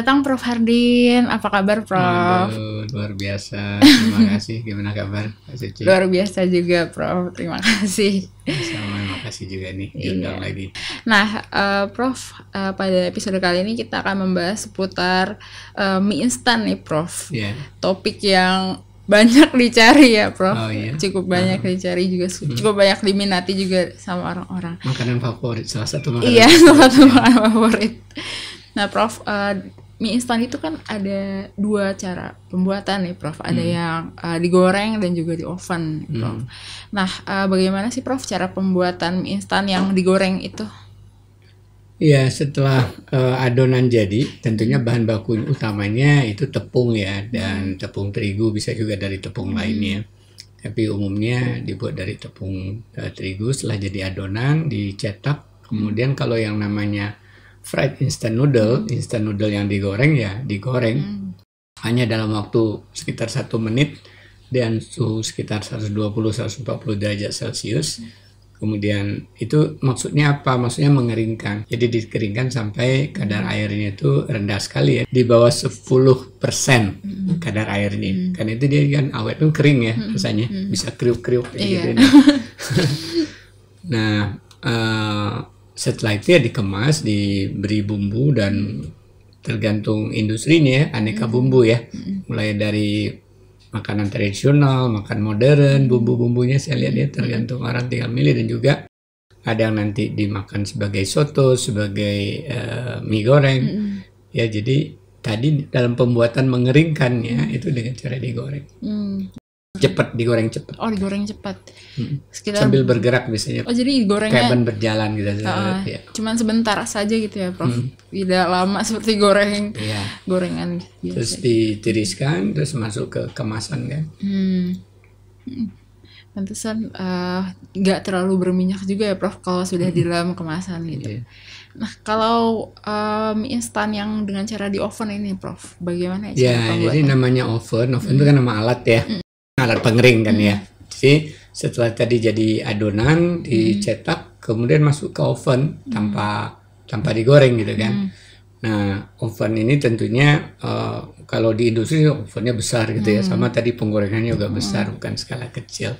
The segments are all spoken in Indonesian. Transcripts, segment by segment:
datang Prof Hardin. Apa kabar, Prof? Aduh, luar biasa. Terima kasih. Gimana kabar, Pak Suci? Luar biasa juga, Prof. Terima kasih. Sama, makasih juga nih diundang lagi. Nah, Prof, pada episode kali ini kita akan membahas seputar mie instan nih, Prof. Iya. Topik yang banyak dicari ya, Prof. Oh, iya? Cukup banyak dicari juga, cukup banyak diminati juga sama orang-orang. Makanan favorit, salah satu makanan Iya, favorit. salah satu makanan favorit. Nah, Prof, mie instan itu kan ada dua cara pembuatan nih, Prof. Ada yang digoreng dan juga di oven, Prof. Nah, bagaimana sih, Prof, cara pembuatan mie instan yang digoreng itu? Iya, setelah adonan jadi, tentunya bahan baku utamanya itu tepung ya, dan tepung terigu, bisa juga dari tepung lainnya. Tapi umumnya dibuat dari tepung terigu. Setelah jadi adonan, dicetak. Kemudian kalau yang namanya fried instant noodle yang digoreng ya digoreng hanya dalam waktu sekitar 1 menit dan suhu sekitar 120-140 derajat Celcius. Kemudian itu maksudnya apa? Maksudnya mengeringkan. Jadi dikeringkan sampai kadar airnya itu rendah sekali ya, di bawah 10% kadar airnya. Karena itu dia kan awet tuh kering ya rasanya, bisa kriuk-kriuk kayak gitu. Nah, setelah itu ya dikemas, diberi bumbu, dan tergantung industrinya ya, aneka bumbu ya. Mulai dari makanan tradisional, makan modern, bumbu-bumbunya saya lihat ya tergantung orang tinggal milih. Dan juga ada yang nanti dimakan sebagai soto, sebagai mie goreng. Ya, jadi tadi dalam pembuatan mengeringkannya itu dengan cara digoreng. Cepat, digoreng cepat. Oh, digoreng cepat. Sekitar Sambil bergerak biasanya. Oh, jadi gorengnya kayak ban berjalan gitu. Ya. Cuman sebentar saja gitu ya, Prof. Tidak lama seperti gorengan biasa. Terus ditiriskan, terus masuk ke kemasan kan. Pantesan nggak terlalu berminyak juga ya, Prof, kalau sudah di dalam kemasan gitu. Nah, kalau mie instan yang dengan cara di oven ini, Prof, bagaimana ya? Jadi namanya oven itu kan nama alat ya. Alat pengering kan ya. Jadi setelah tadi jadi adonan, dicetak, kemudian masuk ke oven tanpa digoreng gitu kan. Nah, oven ini tentunya kalau di industri ovennya besar gitu ya, sama tadi penggorengannya juga besar, bukan skala kecil.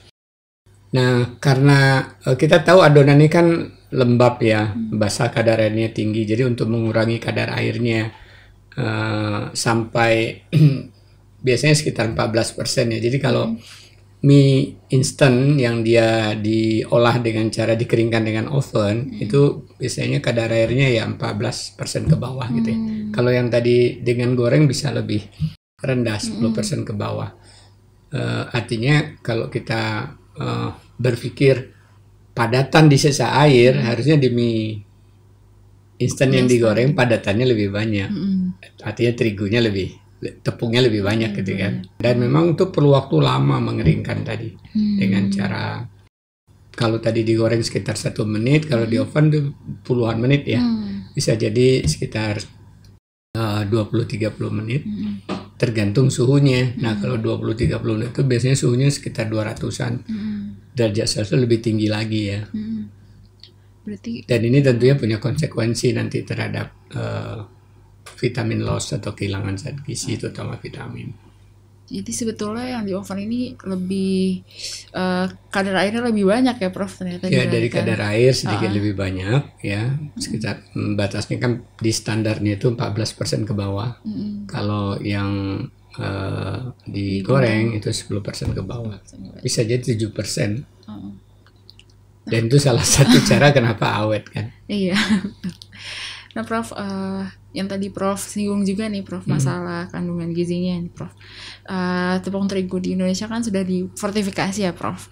Nah, karena kita tahu adonan ini kan lembab ya, basah, kadar airnya tinggi. Jadi untuk mengurangi kadar airnya sampai biasanya sekitar 14% ya. Jadi kalau mie instan yang dia diolah dengan cara dikeringkan dengan oven, itu biasanya kadar airnya ya 14% ke bawah gitu ya. Kalau yang tadi dengan goreng bisa lebih rendah, 10% ke bawah. Artinya kalau kita berpikir padatan di sisa air, harusnya di mie instan yang digoreng padatannya lebih banyak. Artinya terigunya tepungnya lebih banyak gitu kan. Dan memang itu perlu waktu lama mengeringkan tadi. Dengan cara, kalau tadi digoreng sekitar 1 menit, kalau di oven tuh puluhan menit ya. Bisa jadi sekitar 20-30 menit. Tergantung suhunya. Nah, kalau 20-30 menit itu biasanya suhunya sekitar 200-an derajat Celcius, lebih tinggi lagi ya. Berarti, dan ini tentunya punya konsekuensi nanti terhadap vitamin loss atau kehilangan zat gizi, terutama vitamin. Jadi sebetulnya yang di oven ini lebih kadar airnya lebih banyak ya, Prof, ternyata. Ya, dari kadar air sedikit lebih banyak ya. Sekitar batasnya kan di standarnya itu 14% ke bawah. Kalau yang digoreng itu 10% ke bawah. Bisa jadi 7%. Dan itu salah satu cara kenapa awet kan. Iya. Nah, Prof, yang tadi Prof singgung juga nih, Prof, masalah kandungan gizinya nih, Prof. Tepung terigu di Indonesia kan sudah difortifikasi ya, Prof,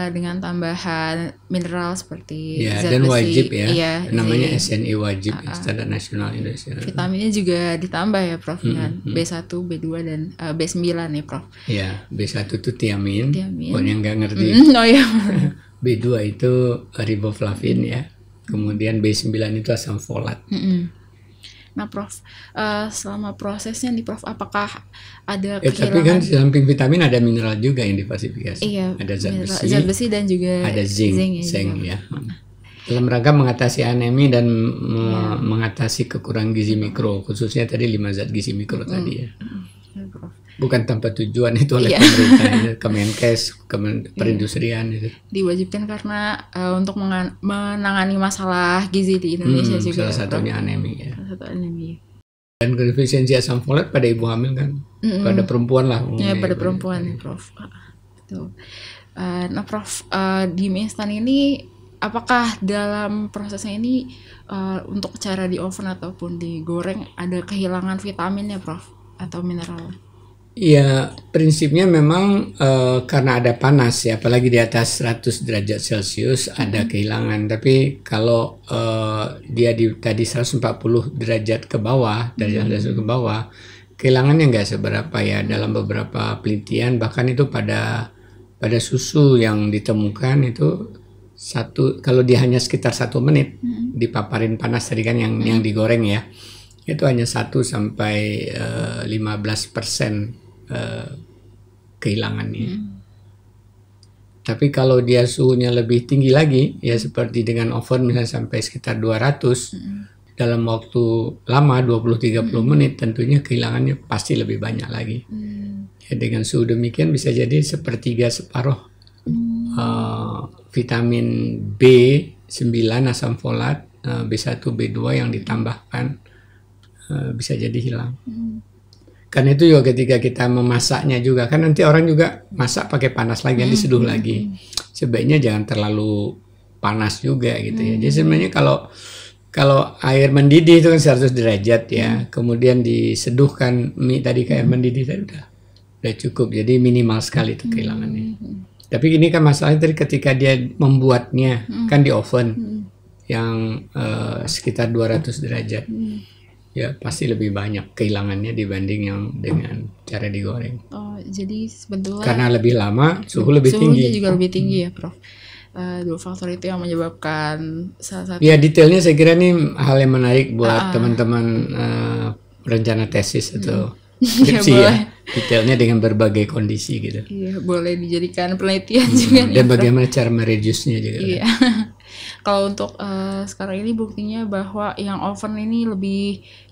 dengan tambahan mineral seperti zat dan besi. wajib ya, namanya zi. SNI wajib, Standar Nasional Indonesia. Vitaminnya juga ditambah ya, Prof, dengan B1, B2, dan B9 nih, Prof. Ya, B1 itu tiamin. Buat yang nggak ngerti. Oh iya. B2 itu riboflavin ya. Kemudian B9 itu asam folat. Nah, Prof, selama prosesnya nih, Prof, apakah ada kehilangan? Tapi kan di samping vitamin ada mineral juga yang diklasifikasi. Iya, ada zat besi, dan juga ada zinc ya. dalam rangka mengatasi anemi dan mengatasi kekurangan gizi mikro, khususnya tadi 5 zat gizi mikro tadi ya. Prof. Bukan tanpa tujuan itu oleh pemerintah, ya, Kemenkes, perindustrian itu. Diwajibkan karena untuk menangani masalah gizi di Indonesia juga. Salah satunya anemi ya. Salah satu anemi. Dan defisiensi asam folat pada ibu hamil kan, pada perempuan lah. Ya, pada perempuan ya, Prof. Betul. Nah, Prof, di mie instan ini apakah dalam prosesnya ini untuk cara di oven ataupun digoreng ada kehilangan vitaminnya, Prof, atau mineral? Ya, prinsipnya memang karena ada panas ya, apalagi di atas 100 derajat Celcius ada kehilangan. Tapi kalau dia tadi 140 derajat ke bawah, derajat ke bawah, kehilangannya nggak seberapa ya. Dalam beberapa penelitian bahkan itu pada susu yang ditemukan itu kalau dia hanya sekitar 1 menit dipaparin panas tadi kan yang digoreng ya, itu hanya 1 sampai 15% kehilangannya. Tapi kalau dia suhunya lebih tinggi lagi ya, seperti dengan oven misalnya sampai sekitar 200 dalam waktu lama 20-30 menit, tentunya kehilangannya pasti lebih banyak lagi. Ya, dengan suhu demikian bisa jadi separuh vitamin B9 asam folat, B1 B2 yang ditambahkan bisa jadi hilang. Karena itu juga ketika kita memasaknya juga kan nanti orang juga masak pakai panas lagi, diseduh lagi. Sebaiknya jangan terlalu panas juga gitu ya. Jadi sebenarnya kalau air mendidih itu kan 100 derajat ya, kemudian diseduhkan mie tadi ke air mendidih tadi udah cukup. Jadi minimal sekali itu kehilangannya. Tapi ini kan masalahnya tadi ketika dia membuatnya kan di oven yang sekitar 200 derajat. Ya pasti lebih banyak kehilangannya dibanding yang dengan cara digoreng. Oh, jadi sebetulnya karena lebih lama suhu lebih tinggi. Suhunya juga lebih tinggi ya, Prof. Dua faktor itu yang menyebabkan salah satu. Ya detailnya saya kira ini hal yang menarik buat teman-teman rencana tesis atau skripsi ya. Detailnya dengan berbagai kondisi gitu. Iya, boleh dijadikan penelitian juga. Dan bagaimana cara mereduce-nya juga. Iya. Kalau untuk sekarang ini buktinya bahwa yang oven ini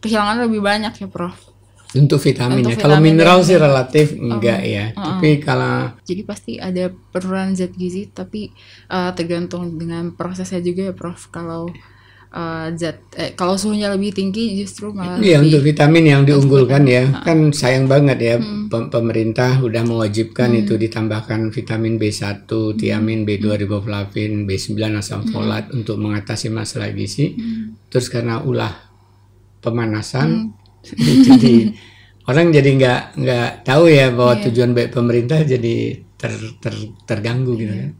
kehilangan lebih banyak ya, Prof. Untuk vitaminnya. Kalau mineral sih relatif enggak ya. Tapi kalau jadi pasti ada penurunan zat gizi, tapi tergantung dengan prosesnya juga ya, Prof. Kalau kalau suhunya lebih tinggi justru malah untuk vitamin yang diunggulkan ya. Kan sayang banget ya pemerintah udah mewajibkan itu ditambahkan vitamin B1, tiamin, B2 riboflavin, B9 asam folat untuk mengatasi masalah gizi. Terus karena ulah pemanasan jadi orang jadi nggak tahu ya bahwa tujuan baik pemerintah jadi terganggu gitu kan.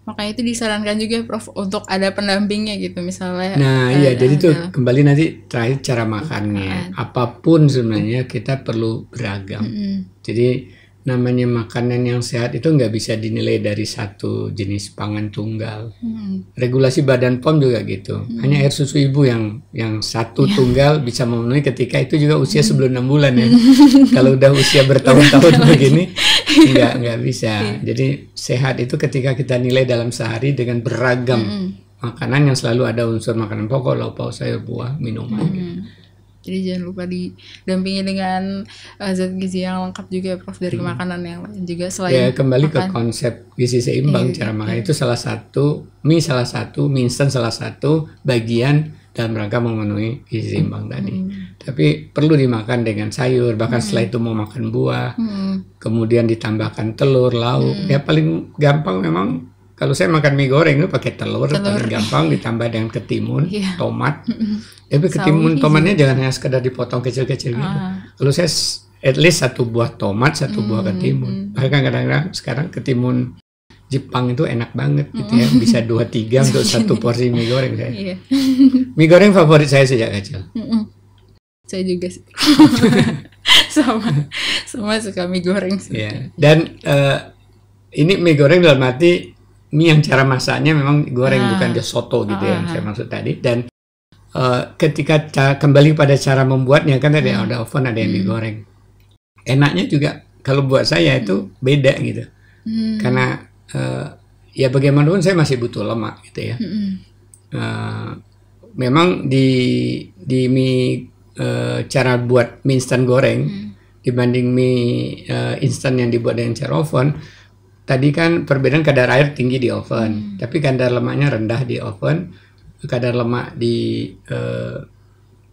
Makanya itu disarankan juga, Prof, untuk ada pendampingnya gitu misalnya. Nah iya, jadi tuh kembali nanti terakhir cara makannya. Apapun sebenarnya kita perlu beragam. Jadi namanya makanan yang sehat itu nggak bisa dinilai dari satu jenis pangan tunggal. Regulasi Badan POM juga gitu. Hanya air susu ibu yang satu tunggal bisa memenuhi ketika itu juga usia sebelum 6 bulan ya. Kalau udah usia bertahun-tahun begini nggak bisa. Jadi sehat itu ketika kita nilai dalam sehari dengan beragam makanan yang selalu ada unsur makanan pokok, lauk pauk, sayur, buah, minuman. Jadi jangan lupa didampingi dengan zat gizi yang lengkap juga, Prof, dari makanan yang lain juga selain. Ya kembali ke konsep gizi seimbang, cara makan itu salah satu, mie instan salah satu bagian dalam rangka memenuhi gizi seimbang tadi. Tapi perlu dimakan dengan sayur, bahkan setelah itu mau makan buah, kemudian ditambahkan telur, lauk. Ya paling gampang memang kalau saya makan mie goreng itu pakai telur. Paling gampang, ditambah dengan ketimun, tomat. Tapi ketimun tomatnya jangan hanya sekedar dipotong kecil-kecil gitu. Kalau saya at least 1 buah tomat, 1 buah ketimun. Bahkan kadang-kadang sekarang ketimun Jepang itu enak banget gitu ya, bisa 2-3 untuk 1 porsi mie goreng saya. Mie goreng favorit saya sejak kecil. Saya juga sih. sama suka mie goreng sih. Dan ini mie goreng dalam arti mie yang cara masaknya memang goreng, bukan dia soto gitu ya, saya maksud tadi. Dan ketika kembali pada cara membuatnya kan tadi ada oven, ada yang digoreng. Enaknya juga kalau buat saya itu beda gitu. Karena ya bagaimanapun saya masih butuh lemak gitu ya. Eh, memang di mie cara buat mie instan goreng dibanding mie instan yang dibuat dengan cara oven, tadi kan perbedaan kadar air tinggi di oven, tapi kadar lemaknya rendah di oven, kadar lemak di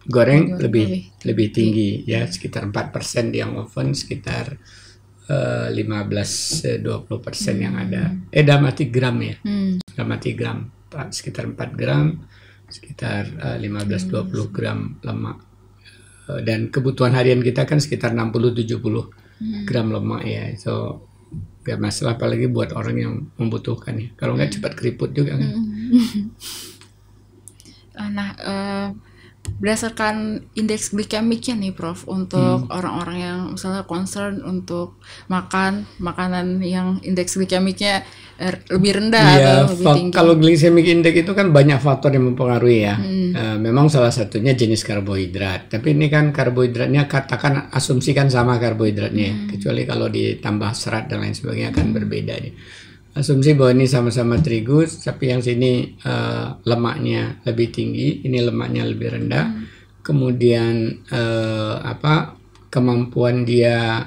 goreng lebih tinggi ya, sekitar 4% yang oven, sekitar 15-20% yang ada. Dalam arti gram ya. Dalam arti gram, sekitar 4 gram, sekitar 15-20 gram lemak. Dan kebutuhan harian kita kan sekitar 60-70 gram lemak ya. So gak masalah, apalagi buat orang yang membutuhkan ya. Kalau nggak cepat keriput juga kan. Nah, berdasarkan indeks glikemiknya nih Prof, untuk orang-orang yang misalnya concern untuk makan makanan yang indeks glikemiknya lebih rendah atau lebih tinggi. Kalau glycemic index itu kan banyak faktor yang mempengaruhi ya. Memang salah satunya jenis karbohidrat. Tapi ini kan karbohidratnya katakan asumsikan sama karbohidratnya, kecuali kalau ditambah serat dan lain sebagainya akan berbeda nih. Asumsi bahwa ini sama-sama terigu, tapi yang sini lemaknya lebih tinggi, ini lemaknya lebih rendah. Kemudian kemampuan dia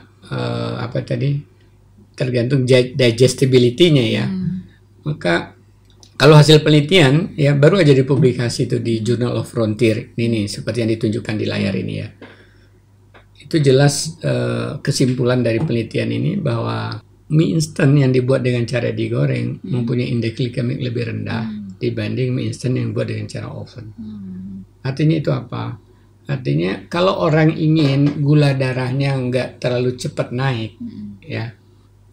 tergantung digestibility-nya ya. Maka kalau hasil penelitian ya baru aja dipublikasi itu di Journal of Frontier ini seperti yang ditunjukkan di layar ini ya. Itu jelas kesimpulan dari penelitian ini bahwa mie instan yang dibuat dengan cara digoreng mempunyai indeks glikemik lebih rendah dibanding mie instan yang dibuat dengan cara oven. Artinya itu apa? Artinya kalau orang ingin gula darahnya nggak terlalu cepat naik, ya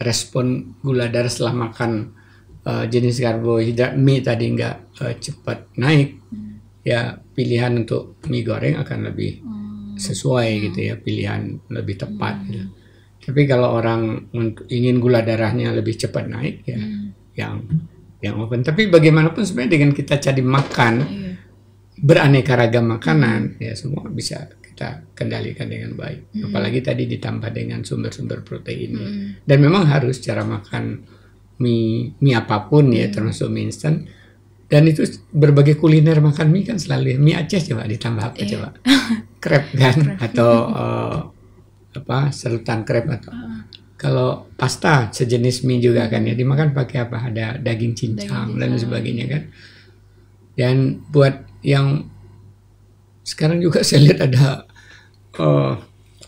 respon gula darah setelah makan jenis karbohidrat mie tadi nggak cepat naik, ya pilihan untuk mie goreng akan lebih sesuai gitu ya, pilihan lebih tepat gitu. Tapi kalau orang ingin gula darahnya lebih cepat naik ya yang oven. Tapi bagaimanapun sebenarnya dengan kita cari makan beraneka ragam makanan ya semua bisa kita kendalikan dengan baik. Apalagi tadi ditambah dengan sumber-sumber protein. Dan memang harus cara makan mie apapun ya termasuk mie instan. Dan itu berbagai kuliner makan mie kan selalu ya. Mie Aceh coba ditambah apa coba? Krep kan atau serutan krep atau kalau pasta sejenis mie juga kan ya dimakan pakai apa, ada daging cincang dan sebagainya kan. Dan buat yang sekarang juga saya lihat ada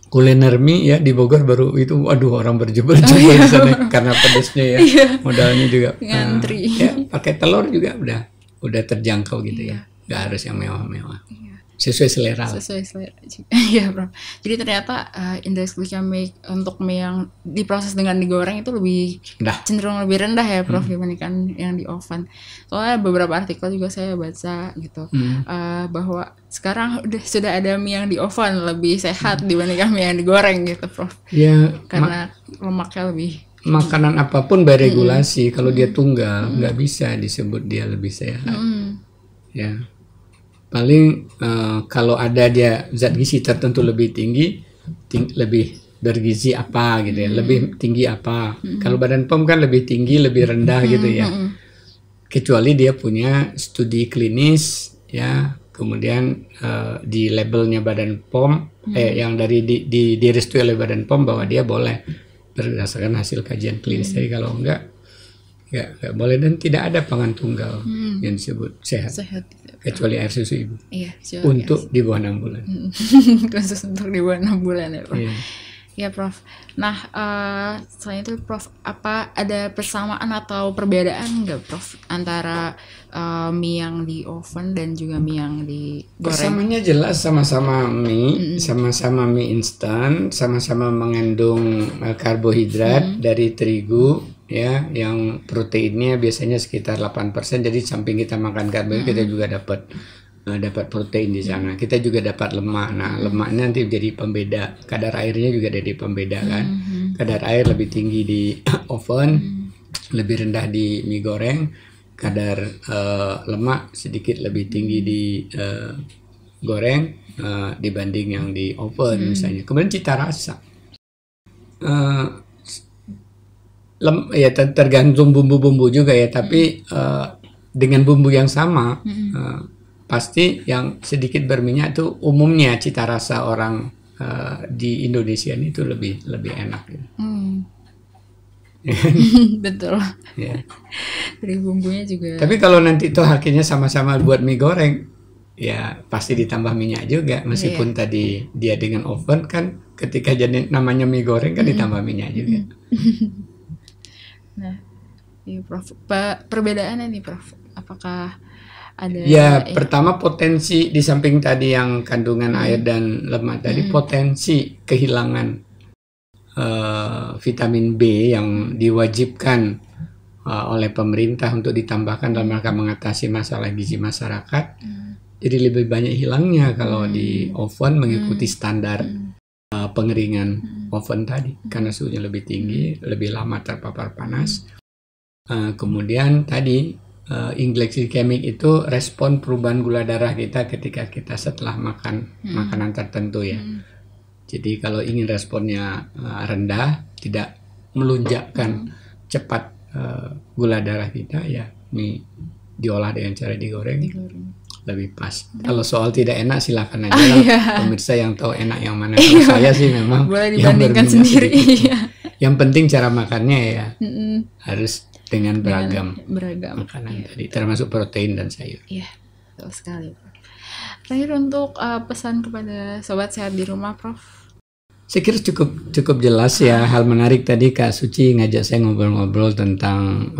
kuliner mie ya di Bogor baru itu, waduh orang berjubel-jubel di sana karena pedesnya ya, modalnya juga ngantri ya pakai telur juga udah terjangkau gitu ya, nggak harus yang mewah-mewah. Sesuai selera juga. Iya Bro. Jadi ternyata indeks glikemik untuk mie yang diproses dengan digoreng itu lebih cenderung lebih rendah ya Prof dibandingkan yang di oven. Soalnya beberapa artikel juga saya baca gitu bahwa sekarang sudah ada mie yang di oven lebih sehat dibandingkan mie yang digoreng gitu Prof. Ya, karena lemaknya lebih. Makanan apapun by regulasi kalau dia tunggal nggak bisa disebut dia lebih sehat. Ya. Paling kalau ada dia zat gizi tertentu lebih tinggi, lebih bergizi apa gitu ya, lebih tinggi apa. Kalau Badan POM kan lebih tinggi, lebih rendah gitu ya. Kecuali dia punya studi klinis ya, kemudian di labelnya Badan POM yang direstui oleh Badan POM bahwa dia boleh berdasarkan hasil kajian klinis. Jadi kalau enggak boleh, dan tidak ada pangan tunggal yang disebut sehat. Kecuali air susu ibu. Iya, untuk di bawah 6 bulan. Khusus untuk di bawah 6 bulan ya Prof. Iya. Ya Prof. Nah selain itu Prof, apa ada persamaan atau perbedaan nggak Prof antara mie yang di oven dan juga mie yang digoreng? Persamaannya jelas, sama-sama mie, sama-sama mie instan, sama-sama mengandung karbohidrat dari terigu. Ya, yang proteinnya biasanya sekitar 8%. Jadi samping kita makan karbohidrat, kita juga dapat protein di sana. Kita juga dapat lemak. Nah, lemaknya nanti jadi pembeda. Kadar airnya juga jadi pembeda kan. Kadar air lebih tinggi di oven, lebih rendah di mie goreng. Kadar lemak sedikit lebih tinggi di goreng dibanding yang di oven misalnya. Kemudian cita rasa. Ya tergantung bumbu-bumbu juga ya, tapi dengan bumbu yang sama, pasti yang sedikit berminyak itu umumnya cita rasa orang di Indonesia ini itu lebih enak. Gitu. Betul. Ya. Dari bumbunya juga. Tapi kalau nanti itu akhirnya sama-sama buat mie goreng, ya pasti ditambah minyak juga. Meskipun tadi dia dengan oven kan, ketika jadi namanya mie goreng kan ditambah minyak juga. Nah, iya Prof. Perbedaannya nih Prof. Apakah ada? Ya, pertama potensi di samping tadi yang kandungan air dan lemak tadi, potensi kehilangan vitamin B yang diwajibkan oleh pemerintah untuk ditambahkan dalam rangka mengatasi masalah gizi masyarakat. Jadi lebih banyak hilangnya kalau di oven mengikuti standar pengeringan oven tadi, karena suhunya lebih tinggi, lebih lama terpapar panas. Kemudian tadi indeks glikemik itu respon perubahan gula darah kita ketika kita setelah makan makanan tertentu ya. Jadi kalau ingin responnya rendah, tidak melunjakkan cepat gula darah kita, ya mie diolah dengan cara digoreng. Lebih pas. Kalau soal tidak enak silakan aja lah, pemirsa yang tahu enak yang mana. Kalau saya sih memang boleh dibandingkan sendiri. Yang penting cara makannya ya harus dengan beragam makanan tadi, termasuk protein dan sayur. Iya, betul sekali. Terakhir untuk pesan kepada sobat sehat di rumah, Prof. Saya kira cukup jelas ya. Hal menarik tadi Kak Suci ngajak saya ngobrol-ngobrol tentang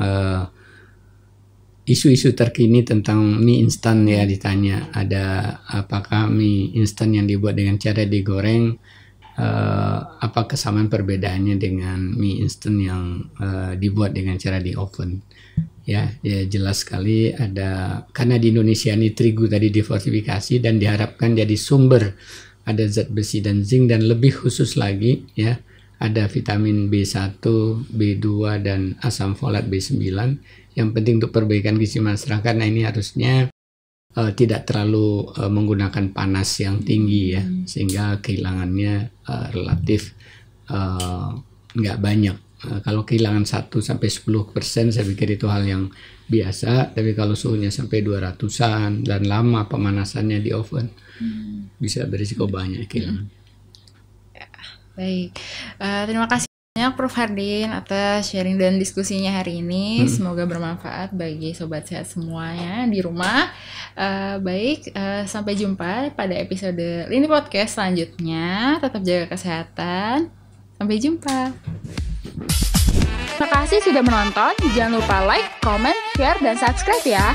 isu-isu terkini tentang mie instan ya, ditanya ada apakah mie instan yang dibuat dengan cara digoreng apa kesamaan perbedaannya dengan mie instan yang dibuat dengan cara di oven. Ya jelas sekali ada, karena di Indonesia ini terigu tadi difortifikasi dan diharapkan jadi sumber ada zat besi dan zinc, dan lebih khusus lagi ya ada vitamin B1, B2 dan asam folat B9 yang penting untuk perbaikan gizi masyarakat. Nah ini harusnya tidak terlalu menggunakan panas yang tinggi ya, sehingga kehilangannya relatif nggak banyak. Kalau kehilangan 1-10% saya pikir itu hal yang biasa, tapi kalau suhunya sampai 200-an dan lama pemanasannya di oven bisa berisiko banyak kehilangan. Baik, terima kasih banyak Prof. Hardin atas sharing dan diskusinya hari ini. Semoga bermanfaat bagi sobat sehat semuanya di rumah. Baik, sampai jumpa pada episode Lini Podcast selanjutnya. Tetap jaga kesehatan. Sampai jumpa. Terima kasih sudah menonton. Jangan lupa like, comment, share, dan subscribe ya.